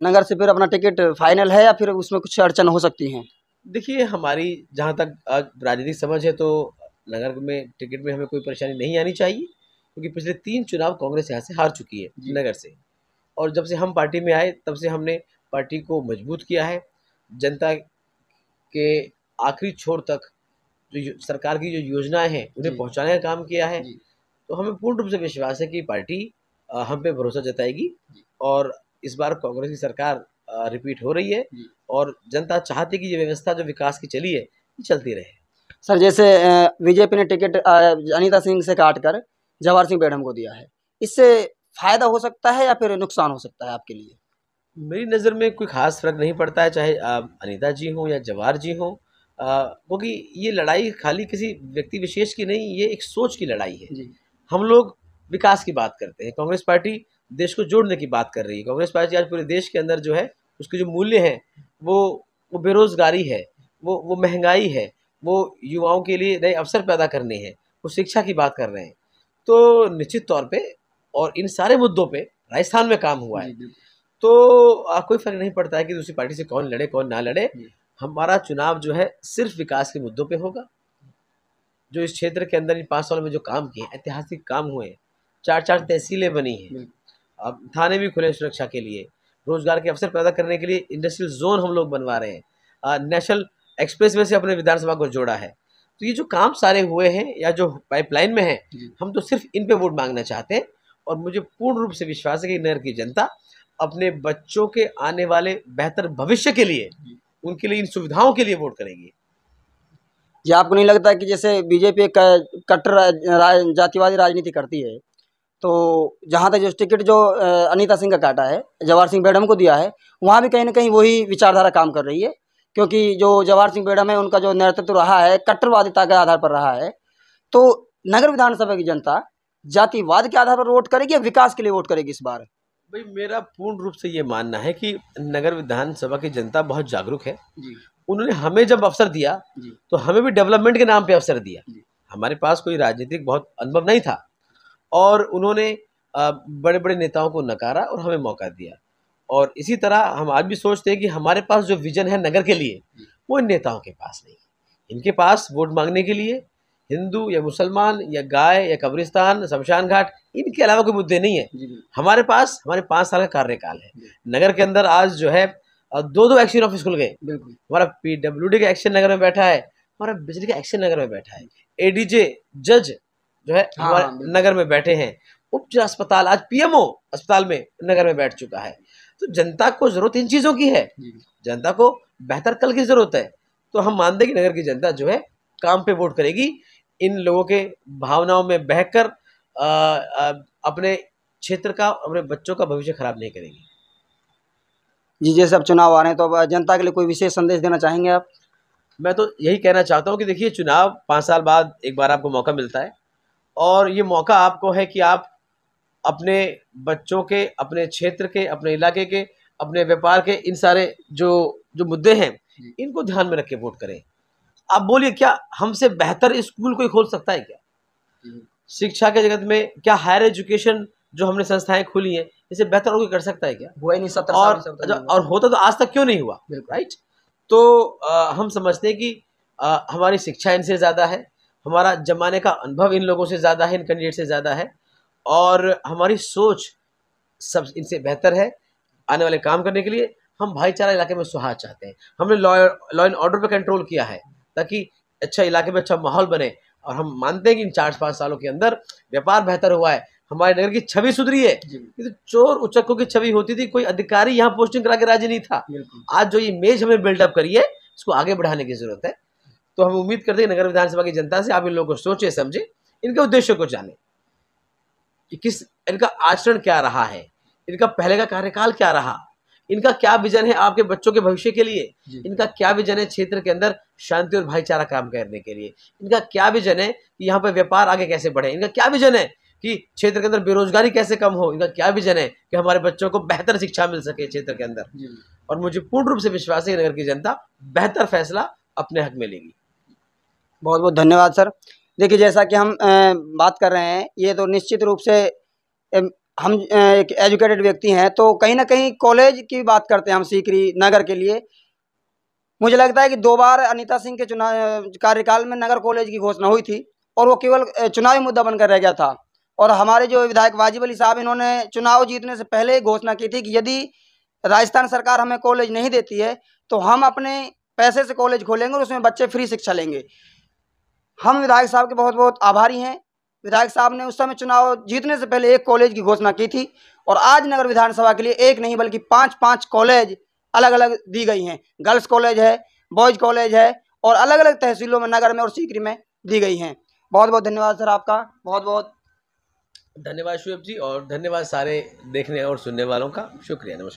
नगर से फिर अपना टिकट फाइनल है या फिर उसमें कुछ अड़चन हो सकती हैं? देखिए, हमारी जहाँ तक राजनीतिक समझ है तो नगर में टिकट में हमें कोई परेशानी नहीं आनी चाहिए, क्योंकि पिछले 3 चुनाव कांग्रेस यहाँ से हार चुकी है नगर से। और जब से हम पार्टी में आए तब से हमने पार्टी को मजबूत किया है। जनता के आखिरी छोर तक जो सरकार की जो योजनाएं हैं उन्हें पहुंचाने का काम किया है। तो हमें पूर्ण रूप से विश्वास है कि पार्टी हम पे भरोसा जताएगी और इस बार कांग्रेस की सरकार रिपीट हो रही है और जनता चाहती है कि ये व्यवस्था जो विकास की चली है ये चलती रहे। सर, जैसे बीजेपी ने टिकट अनीता सिंह से काटकर जवाहर सिंह बेढ़म को दिया है, इससे फायदा हो सकता है या फिर नुकसान हो सकता है आपके लिए? मेरी नज़र में कोई खास फर्क नहीं पड़ता है, चाहे अनीता जी हों या जवाहर जी हों, क्योंकि ये लड़ाई खाली किसी व्यक्ति विशेष की नहीं, ये एक सोच की लड़ाई है। हम लोग विकास की बात करते हैं, कांग्रेस पार्टी देश को जोड़ने की बात कर रही है। कांग्रेस पार्टी आज पूरे देश के अंदर जो है उसके जो मूल्य हैं वो बेरोजगारी है, वो महंगाई है, वो युवाओं के लिए नए अवसर पैदा करने हैं, वो शिक्षा की बात कर रहे हैं। तो निश्चित तौर पे और इन सारे मुद्दों पे राजस्थान में काम हुआ है, तो कोई फर्क नहीं पड़ता है कि दूसरी पार्टी से कौन लड़े कौन ना लड़े। हमारा चुनाव जो है सिर्फ विकास के मुद्दों पे होगा। जो इस क्षेत्र के अंदर इन 5 सालों में जो काम किए, ऐतिहासिक काम हुए, 4-4 तहसीलें बनी हैं, अब थाने भी खुले सुरक्षा के लिए, रोजगार के अवसर पैदा करने के लिए इंडस्ट्रियल जोन हम लोग बनवा रहे हैं, नेशनल एक्सप्रेस वे से अपने विधानसभा को जोड़ा है। तो ये जो काम सारे हुए हैं या जो पाइपलाइन में है, हम तो सिर्फ इन पे वोट मांगना चाहते हैं। और मुझे पूर्ण रूप से विश्वास है कि नगर की जनता अपने बच्चों के आने वाले बेहतर भविष्य के लिए, उनके लिए, इन सुविधाओं के लिए वोट करेंगी। जी, आपको नहीं लगता कि जैसे बीजेपी कट्टर जातिवादी राजनीति करती है, तो जहाँ तक जो टिकट जो अनीता सिंह का काटा है, जवाहर सिंह बेढ़म को दिया है, वहाँ भी कहीं ना कहीं वही विचारधारा काम कर रही है? क्योंकि जो जवाहर सिंह बेढ़म है उनका जो नेतृत्व रहा है कट्टरवादिता के आधार पर रहा है, तो नगर विधानसभा की जनता जातिवाद के आधार पर वोट करेगी या विकास के लिए वोट करेगी इस बार? भाई, मेरा पूर्ण रूप से ये मानना है कि नगर विधानसभा की जनता बहुत जागरूक है। उन्होंने हमें जब अवसर दिया तो हमें भी डेवलपमेंट के नाम पे अवसर दिया। हमारे पास कोई राजनीतिक बहुत अनुभव नहीं था और उन्होंने बड़े बड़े नेताओं को नकारा और हमें मौका दिया। और इसी तरह हम आज भी सोचते हैं कि हमारे पास जो विजन है नगर के लिए, वो इन नेताओं के पास नहीं है। इनके पास वोट मांगने के लिए हिंदू या मुसलमान या गाय या कब्रिस्तान, शमशान घाट, इनके अलावा कोई मुद्दे नहीं है। हमारे पास हमारे 5 साल का कार्यकाल है। नगर के अंदर आज जो है 2-2 एक्शन ऑफिस खुल गए। हमारा PWD का एक्शन नगर में बैठा है, हमारा बिजली का एक्शन नगर में बैठा है, ADJ जज जो है हमारे नगर में बैठे हैं, उप अस्पताल आज PMO अस्पताल में नगर में बैठ चुका है। तो जनता को जरूरत इन चीजों की है, जनता को बेहतर कल की जरूरत है। तो हम मानते हैं कि नगर की जनता जो है काम पे वोट करेगी, इन लोगों के भावनाओं में बहकर अपने क्षेत्र का, अपने बच्चों का भविष्य खराब नहीं करेगी। जी, जैसे अब चुनाव आ रहे हैं तो अब जनता के लिए कोई विशेष संदेश देना चाहेंगे आप? मैं तो यही कहना चाहता हूँ कि देखिए, चुनाव 5 साल बाद एक बार आपको मौका मिलता है और ये मौका आपको है कि आप अपने बच्चों के, अपने क्षेत्र के, अपने इलाके के, अपने व्यापार के इन सारे जो मुद्दे हैं, इनको ध्यान में रख के वोट करें। आप बोलिए, क्या हमसे बेहतर स्कूल कोई खोल सकता है क्या? शिक्षा के जगत में क्या हायर एजुकेशन जो हमने संस्थाएं खोली हैं, इसे बेहतर और कोई कर सकता है क्या? हुआ ही नहीं 70 साल से। और होता तो आज तक क्यों नहीं हुआ, राइट? तो हम समझते हैं कि हमारी शिक्षा इनसे ज़्यादा है, हमारा जमाने का अनुभव इन लोगों से ज़्यादा है, इन कैंडिडेट से ज़्यादा है, और हमारी सोच सब इनसे बेहतर है। आने वाले काम करने के लिए हम भाईचारा इलाके में सुधार चाहते हैं। हमने लॉ एंड ऑर्डर पर कंट्रोल किया है ताकि अच्छा इलाके में अच्छा माहौल बने, और हम मानते हैं कि इन 4-5 सालों के अंदर व्यापार बेहतर हुआ है, हमारे नगर की छवि सुधरी है। तो चोर उचक्कों की छवि होती थी, कोई अधिकारी यहाँ पोस्टिंग करा के राजी नहीं था। आज जो इमेज हमने बिल्डअप करी है, इसको आगे बढ़ाने की जरूरत है। तो हम उम्मीद करते हैं नगर विधानसभा की जनता से आप इन लोगों को सोचे समझे, इनके उद्देश्य को जाने कि किस इनका आचरण क्या रहा है, इनका पहले का कार्यकाल क्या रहा, इनका क्या विजन है आपके बच्चों के भविष्य के लिए, इनका क्या विजन है क्षेत्र के अंदर शांति और भाईचारा काम करने के लिए, इनका क्या विजन है कि यहाँ पर व्यापार आगे कैसे बढ़े, इनका क्या विजन है कि क्षेत्र के अंदर बेरोजगारी कैसे कम हो, इनका क्या विजन है कि हमारे बच्चों को बेहतर शिक्षा मिल सके क्षेत्र के अंदर। और मुझे पूर्ण रूप से विश्वास है कि नगर की जनता बेहतर फैसला अपने हक में लेगी। बहुत बहुत धन्यवाद सर। देखिए, जैसा कि हम बात कर रहे हैं, ये तो निश्चित रूप से हम एक एजुकेटेड व्यक्ति हैं, तो कहीं ना कहीं कॉलेज की बात करते हैं हम सीकरी नगर के लिए। मुझे लगता है कि 2 बार अनीता सिंह के चुनाव कार्यकाल में नगर कॉलेज की घोषणा हुई थी और वो केवल चुनावी मुद्दा बनकर रह गया था। और हमारे जो विधायक वाजिब अली साहब, इन्होंने चुनाव जीतने से पहले घोषणा की थी कि यदि राजस्थान सरकार हमें कॉलेज नहीं देती है तो हम अपने पैसे से कॉलेज खोलेंगे और उसमें बच्चे फ्री शिक्षा लेंगे। हम विधायक साहब के बहुत बहुत आभारी हैं। विधायक साहब ने उस समय चुनाव जीतने से पहले एक कॉलेज की घोषणा की थी और आज नगर विधानसभा के लिए एक नहीं बल्कि 5-5 कॉलेज अलग अलग दी गई हैं। गर्ल्स कॉलेज है, बॉयज़ कॉलेज है और अलग अलग तहसीलों में, नगर में और सीकरी में दी गई हैं। बहुत बहुत धन्यवाद सर आपका। बहुत बहुत धन्यवाद शुएब जी, और धन्यवाद सारे देखने और सुनने वालों का। शुक्रिया, नमस्कार।